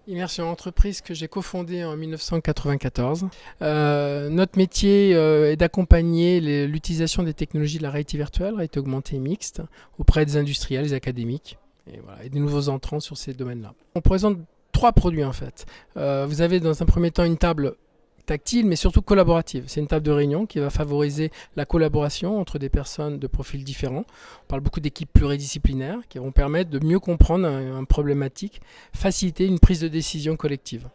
Immersion Entreprise que j'ai cofondée en 1994. Notre métier est d'accompagner l'utilisation des technologies de la réalité virtuelle, réalité augmentée et mixte, auprès des industriels, des académiques et des nouveaux entrants sur ces domaines-là. On présente trois produits en fait. Vous avez dans un premier temps une table tactile mais surtout collaborative. C'est une table de réunion qui va favoriser la collaboration entre des personnes de profils différents. On parle beaucoup d'équipes pluridisciplinaires qui vont permettre de mieux comprendre une problématique, faciliter une prise de décision collective.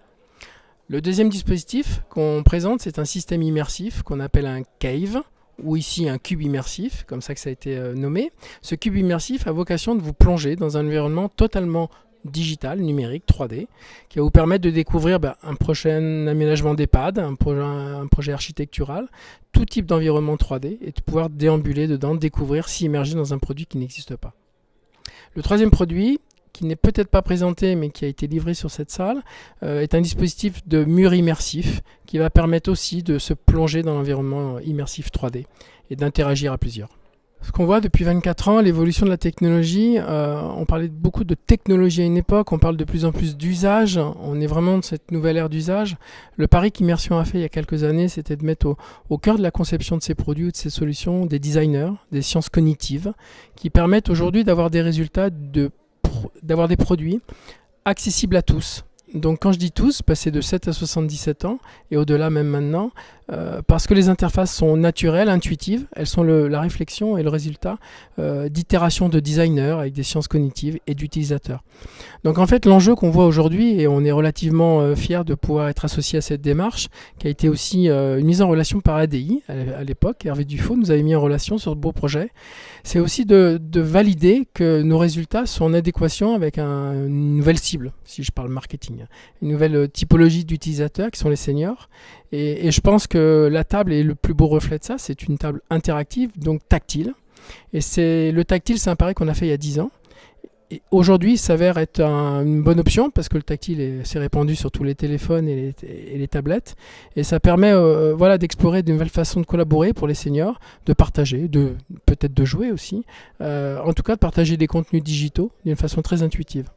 Le deuxième dispositif qu'on présente, c'est un système immersif qu'on appelle un cave, ou ici un cube immersif, comme ça que ça a été nommé. Ce cube immersif a vocation de vous plonger dans un environnement totalement digital, numérique, 3D, qui va vous permettre de découvrir un prochain aménagement d'EHPAD, un projet architectural, tout type d'environnement 3D, et de pouvoir déambuler dedans, découvrir, s'immerger dans un produit qui n'existe pas. Le troisième produit, qui n'est peut-être pas présenté, mais qui a été livré sur cette salle, est un dispositif de mur immersif, qui va permettre aussi de se plonger dans l'environnement immersif 3D, et d'interagir à plusieurs. Ce qu'on voit depuis 24 ans, l'évolution de la technologie, on parlait beaucoup de technologie à une époque, on parle de plus en plus d'usage, on est vraiment dans cette nouvelle ère d'usage. Le pari qu'Immersion a fait il y a quelques années, c'était de mettre au cœur de la conception de ces produits ou de ces solutions des designers, des sciences cognitives, qui permettent aujourd'hui d'avoir des résultats, d'avoir des produits accessibles à tous. Donc quand je dis tous, c'est de 7 à 77 ans et au-delà même maintenant, parce que les interfaces sont naturelles, intuitives, elles sont la réflexion et le résultat d'itérations de designers avec des sciences cognitives et d'utilisateurs. Donc en fait l'enjeu qu'on voit aujourd'hui, et on est relativement fiers de pouvoir être associé à cette démarche, qui a été aussi une mise en relation par ADI à l'époque, Hervé Dufaux nous avait mis en relation sur ce beau projet, c'est aussi de valider que nos résultats sont en adéquation avec une nouvelle cible, si je parle marketing, une nouvelle typologie d'utilisateurs qui sont les seniors. Et je pense que la table est le plus beau reflet de ça. C'est une table interactive, donc tactile. Et le tactile, c'est un pari qu'on a fait il y a 10 ans. Et aujourd'hui, il s'avère être une bonne option parce que le tactile s'est répandu sur tous les téléphones et les tablettes. Et ça permet d'explorer de nouvelles façons de collaborer pour les seniors, de partager, peut-être de jouer aussi. En tout cas, de partager des contenus digitaux d'une façon très intuitive.